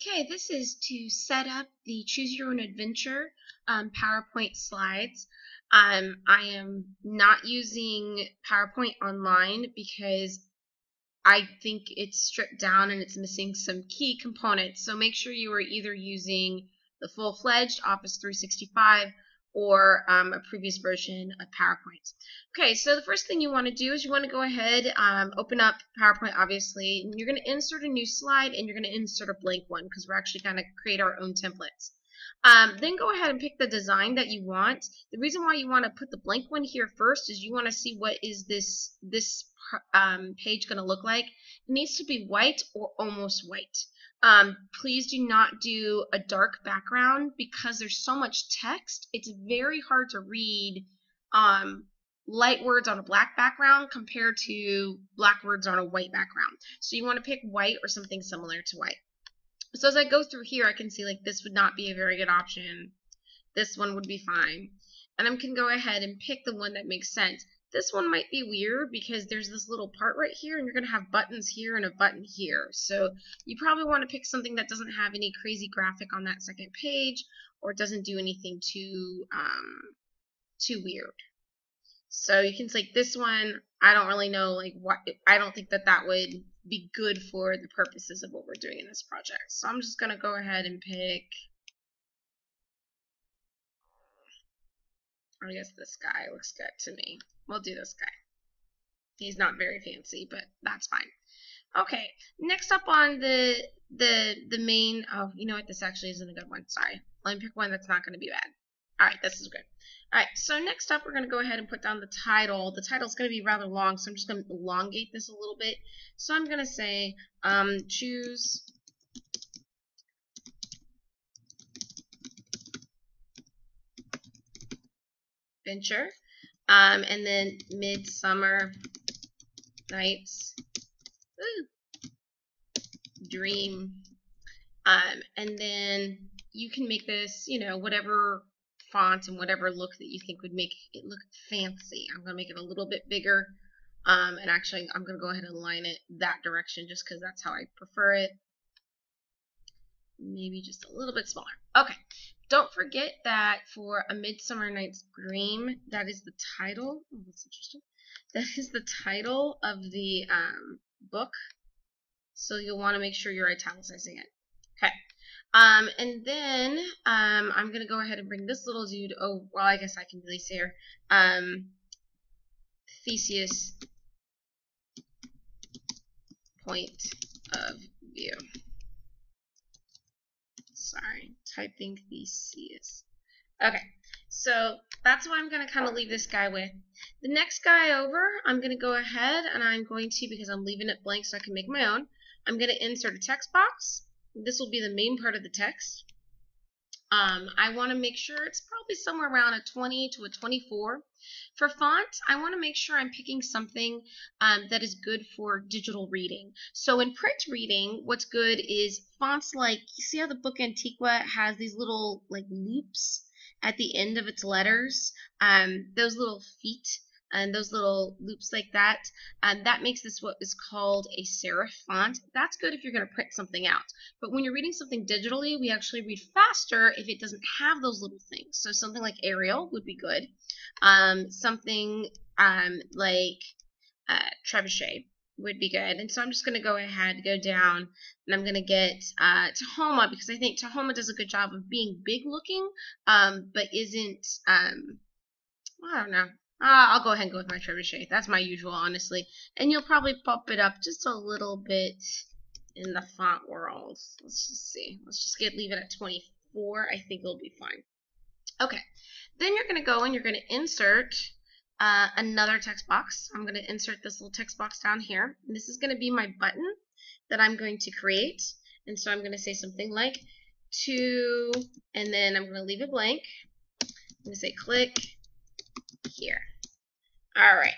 Okay, this is to set up the Choose Your Own Adventure PowerPoint slides. I am not using PowerPoint online because I think it's stripped down and it's missing some key components. So make sure you are either using the full-fledged Office 365 or a previous version of PowerPoint. Okay, so the first thing you want to do is you want to go ahead, open up PowerPoint, obviously, and you're going to insert a new slide and you're going to insert a blank one because we're actually going to create our own templates. Then go ahead and pick the design that you want. The reason why you want to put the blank one here first is you want to see what is this page going to look like. It needs to be white or almost white. Please do not do a dark background because there's so much text. It's very hard to read light words on a black background compared to black words on a white background. So you want to pick white or something similar to white. So as I go through here, I can see like this would not be a very good option. This one would be fine. And I can go ahead and pick the one that makes sense. This one might be weird because there's this little part right here and you're going to have buttons here and a button here. So you probably want to pick something that doesn't have any crazy graphic on that second page or doesn't do anything too weird. So you can say this one, I don't really know like what, I don't think that would be good for the purposes of what we're doing in this project. So I'm just going to go ahead and pick, I guess this guy looks good to me. We'll do this guy. He's not very fancy, but that's fine. Okay, next up on the main, oh, you know what, this actually isn't a good one, sorry. Let me pick one that's not going to be bad. Alright, this is good. Alright, so next up we're going to go ahead and put down the title. The title's going to be rather long, so I'm just going to elongate this a little bit. So I'm going to say, choose Adventure, and then Midsummer Night's Dream, and then you can make this, you know, whatever font and whatever look that you think would make it look fancy. I'm going to make it a little bit bigger, and actually I'm going to go ahead and line it that direction just because that's how I prefer it. Maybe just a little bit smaller. Okay, don't forget that for A Midsummer Night's Dream, that is the title. Oh, that's interesting. That is the title of the book, so you'll want to make sure you're italicizing it. Okay. And then I'm going to go ahead and bring this little dude, oh, well, I guess I can really say here, Theseus point of view. Sorry, typing Theseus. Okay, so that's what I'm going to kind of leave this guy with. The next guy over, I'm going to go ahead and I'm going to, because I'm leaving it blank so I can make my own, I'm going to insert a text box. This will be the main part of the text. I want to make sure it's probably somewhere around a 20 to a 24. For font, I want to make sure I'm picking something that is good for digital reading. So in print reading, what's good is fonts like, you see how the book Antiqua has these little like loops at the end of its letters? Those little feet and those little loops like that, that makes this what is called a serif font. That's good if you're going to print something out. But when you're reading something digitally, we actually read faster if it doesn't have those little things. So something like Arial would be good. Something like Trebuchet would be good. And so I'm just going to go ahead, go down, and I'm going to get Tahoma, because I think Tahoma does a good job of being big looking, but isn't, I don't know. I'll go ahead and go with my Trebuchet. That's my usual, honestly. And you'll probably bump it up just a little bit in the font world. Let's just see. Let's just leave it at 24. I think it'll be fine. Okay. Then you're going to go and you're going to insert another text box. I'm going to insert this little text box down here. And this is going to be my button that I'm going to create. And so I'm going to say something like to, and then I'm going to leave it blank. I'm going to say click here. All right.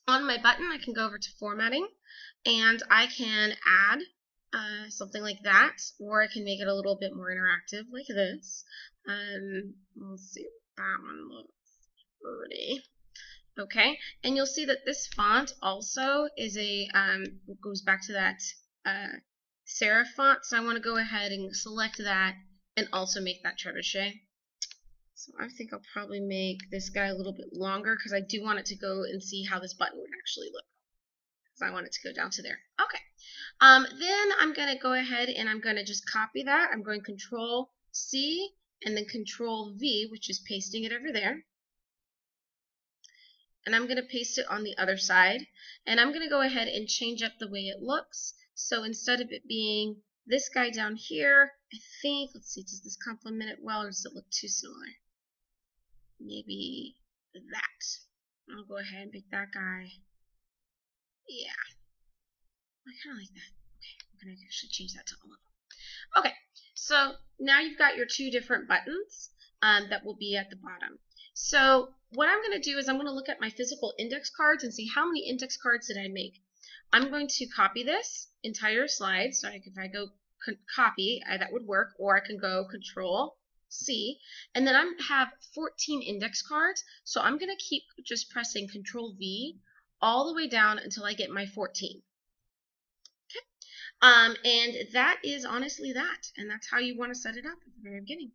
On my button, I can go over to formatting, and I can add something like that, or I can make it a little bit more interactive, like this. Let's see what that one looks pretty. Okay, and you'll see that this font also is a goes back to that serif font, so I want to go ahead and select that and also make that trebuchet. So I think I'll probably make this guy a little bit longer because I do want it to go and see how this button would actually look. Because I want it to go down to there. Okay. Then I'm going to go ahead and I'm going to just copy that. I'm going Control C and then Control V, which is pasting it over there. And I'm going to paste it on the other side. And I'm going to go ahead and change up the way it looks. So instead of it being this guy down here, I think, let's see, does this complement it well or does it look too similar? Maybe that. I'll go ahead and make that guy. Yeah. I kind of like that. Okay, I'm going to actually change that to all of them. Okay, so now you've got your two different buttons that will be at the bottom. So what I'm going to do is I'm going to look at my physical index cards and see how many index cards did I make. I'm going to copy this entire slide. So if I go copy, that would work, or I can go Control C, and then I have 14 index cards, so I'm going to keep just pressing Control V all the way down until I get my 14. Okay, and that is honestly that, and that's how you want to set it up at the very beginning.